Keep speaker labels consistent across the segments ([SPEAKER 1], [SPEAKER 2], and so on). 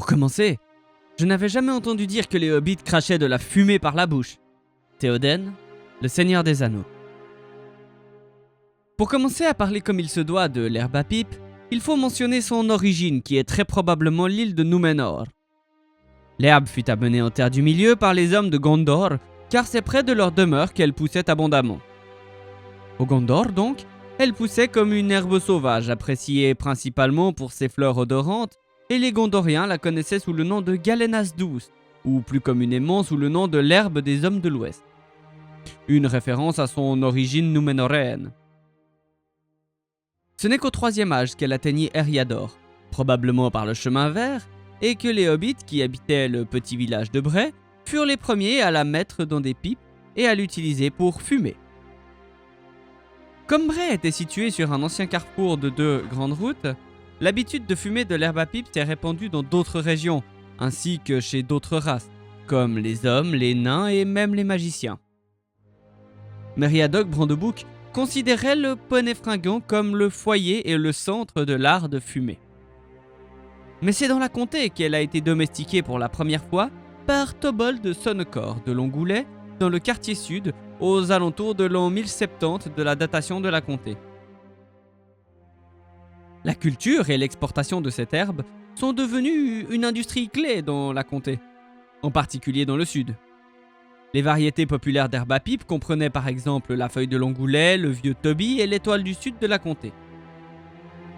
[SPEAKER 1] commencer, je n'avais jamais entendu dire que les hobbits crachaient de la fumée par la bouche. Théoden, le Seigneur des Anneaux. Pour commencer à parler comme il se doit de l'herbe à pipe, il faut mentionner son origine qui est très probablement l'île de Númenor. L'herbe fut amenée en terre du milieu par les hommes de Gondor, car c'est près de leur demeure qu'elle poussait abondamment. Au Gondor donc, elle poussait comme une herbe sauvage, appréciée principalement pour ses fleurs odorantes, et les Gondoriens la connaissaient sous le nom de Galenas douce, ou plus communément sous le nom de l'herbe des hommes de l'Ouest. Une référence à son origine núménoréenne. Ce n'est qu'au IIIe âge qu'elle atteignit Eriador, probablement par le chemin vert, et que les hobbits qui habitaient le petit village de Bray furent les premiers à la mettre dans des pipes et à l'utiliser pour fumer. Comme Bray était situé sur un ancien carrefour de deux grandes routes, l'habitude de fumer de l'herbe à pipe s'est répandue dans d'autres régions, ainsi que chez d'autres races, comme les hommes, les nains et même les magiciens. Meriadoc Brandebouc considérait le poney fringant comme le foyer et le centre de l'art de fumer. Mais c'est dans la comté qu'elle a été domestiquée pour la première fois par Tobold de Sonnecor de Longoulet, dans le quartier sud, aux alentours de l'an 1070 de la datation de la comté. La culture et l'exportation de cette herbe sont devenues une industrie clé dans la comté, en particulier dans le sud. Les variétés populaires d'herbe à pipe comprenaient par exemple la feuille de Longoulet, le vieux Toby et l'étoile du sud de la comté.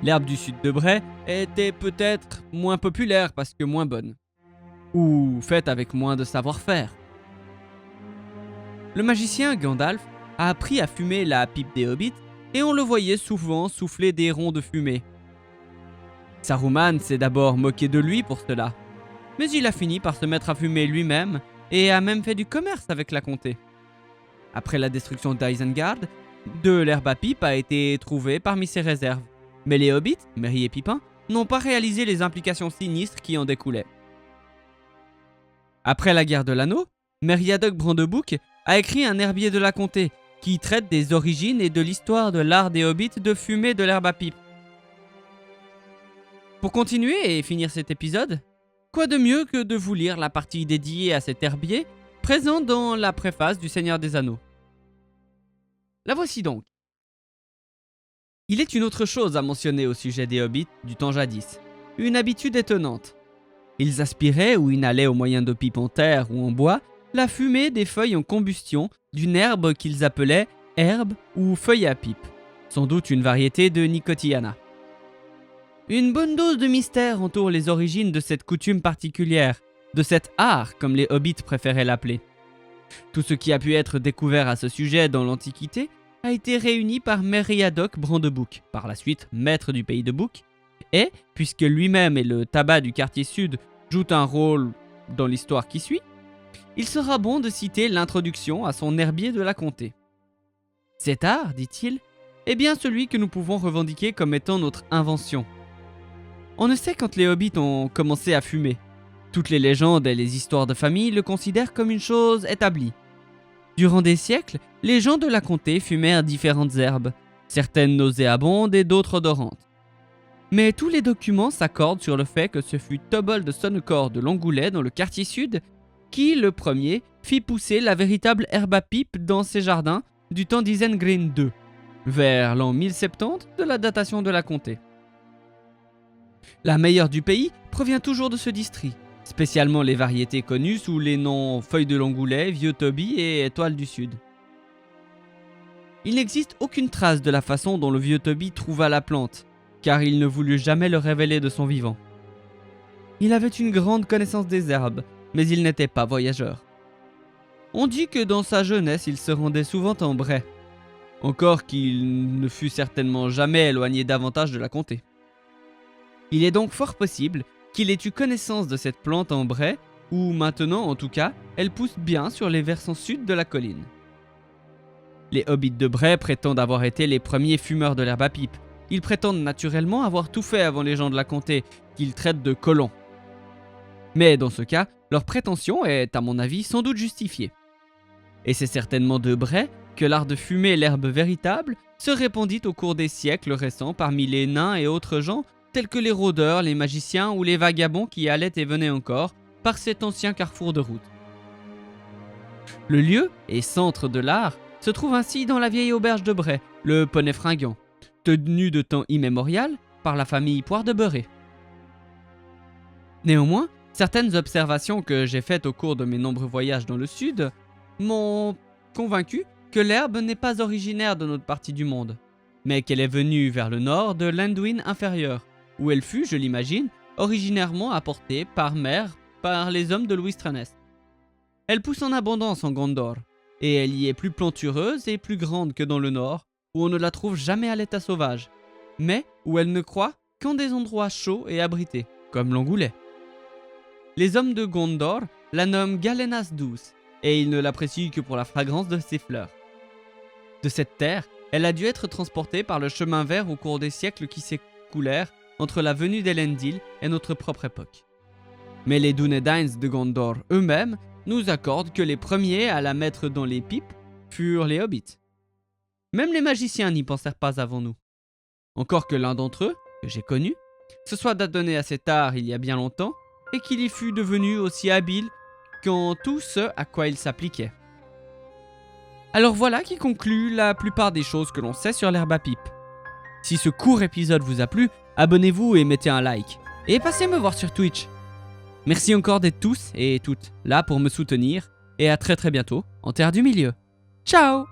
[SPEAKER 1] L'herbe du sud de Bray était peut-être moins populaire parce que moins bonne, ou faite avec moins de savoir-faire. Le magicien Gandalf a appris à fumer la pipe des hobbits et on le voyait souvent souffler des ronds de fumée. Saruman s'est d'abord moqué de lui pour cela, mais il a fini par se mettre à fumer lui-même et a même fait du commerce avec la comté. Après la destruction d'Isengard, de l'herbe à pipe a été trouvée parmi ses réserves, mais les hobbits, Merry et Pippin, n'ont pas réalisé les implications sinistres qui en découlaient. Après la guerre de l'anneau, Meriadoc Brandebouc a écrit un herbier de la comté qui traite des origines et de l'histoire de l'art des hobbits de fumer de l'herbe à pipe. Pour continuer et finir cet épisode, quoi de mieux que de vous lire la partie dédiée à cet herbier présent dans la préface du Seigneur des Anneaux. La voici donc. Il est une autre chose à mentionner au sujet des hobbits du temps jadis, une habitude étonnante. Ils aspiraient ou inhalaient au moyen de pipes en terre ou en bois la fumée des feuilles en combustion d'une herbe qu'ils appelaient herbe ou feuille à pipe, sans doute une variété de Nicotiana. Une bonne dose de mystère entoure les origines de cette coutume particulière, de cet art comme les hobbits préféraient l'appeler. Tout ce qui a pu être découvert à ce sujet dans l'Antiquité a été réuni par Meriadoc Brandebouc, par la suite maître du pays de Bouc, et, puisque lui-même et le tabac du quartier sud jouent un rôle dans l'histoire qui suit, il sera bon de citer l'introduction à son herbier de la comté. Cet art, dit-il, est bien celui que nous pouvons revendiquer comme étant notre invention. On ne sait quand les hobbits ont commencé à fumer. Toutes les légendes et les histoires de famille le considèrent comme une chose établie. Durant des siècles, les gens de la comté fumèrent différentes herbes, certaines nauséabondes et d'autres odorantes. Mais tous les documents s'accordent sur le fait que ce fut Tobold de Sonnecor de Longoulet dans le quartier sud qui, le premier, fit pousser la véritable herbe à pipe dans ses jardins du temps d'Isengrin II, vers l'an 1070 de la datation de la comté. La meilleure du pays provient toujours de ce district, spécialement les variétés connues sous les noms feuille de Longoulet, vieux Toby et étoile du sud. Il n'existe aucune trace de la façon dont le vieux Toby trouva la plante, car il ne voulut jamais le révéler de son vivant. Il avait une grande connaissance des herbes, mais il n'était pas voyageur. On dit que dans sa jeunesse, il se rendait souvent en Bray, encore qu'il ne fut certainement jamais éloigné davantage de la comté. Il est donc fort possible qu'il ait eu connaissance de cette plante en Bray, où maintenant en tout cas, elle pousse bien sur les versants sud de la colline. Les hobbits de Bray prétendent avoir été les premiers fumeurs de l'herbe à pipe. Ils prétendent naturellement avoir tout fait avant les gens de la comté, qu'ils traitent de colons. Mais dans ce cas, leur prétention est, à mon avis, sans doute justifiée. Et c'est certainement de Bray que l'art de fumer l'herbe véritable se répandit au cours des siècles récents parmi les nains et autres gens tels que les rôdeurs, les magiciens ou les vagabonds qui allaient et venaient encore par cet ancien carrefour de route. Le lieu et centre de l'art se trouve ainsi dans la vieille auberge de Bray, le Poney Fringant, tenu de temps immémorial par la famille Poire de Beurré. Néanmoins, certaines observations que j'ai faites au cours de mes nombreux voyages dans le sud m'ont convaincu que l'herbe n'est pas originaire de notre partie du monde, mais qu'elle est venue vers le nord de l'Anduin inférieur, où elle fut, je l'imagine, originairement apportée par mer par les hommes de Louis Stranest. Elle pousse en abondance en Gondor, et elle y est plus plantureuse et plus grande que dans le nord, où on ne la trouve jamais à l'état sauvage, mais où elle ne croît qu'en des endroits chauds et abrités, comme l'Angoulet. Les hommes de Gondor la nomment Galenas douce, et ils ne l'apprécient que pour la fragrance de ses fleurs. De cette terre, elle a dû être transportée par le chemin vert au cours des siècles qui s'écoulèrent entre la venue d'Elendil et notre propre époque. Mais les Dúnedains de Gondor eux-mêmes nous accordent que les premiers à la mettre dans les pipes furent les hobbits. Même les magiciens n'y pensèrent pas avant nous. Encore que l'un d'entre eux, que j'ai connu, se soit adonné à cet art il y a bien longtemps, et qu'il y fût devenu aussi habile qu'en tout ce à quoi il s'appliquait. Alors voilà qui conclut la plupart des choses que l'on sait sur l'herbe à pipe. Si ce court épisode vous a plu, abonnez-vous et mettez un like. Et passez me voir sur Twitch. Merci encore d'être tous et toutes là pour me soutenir, et à très bientôt en Terre du Milieu. Ciao!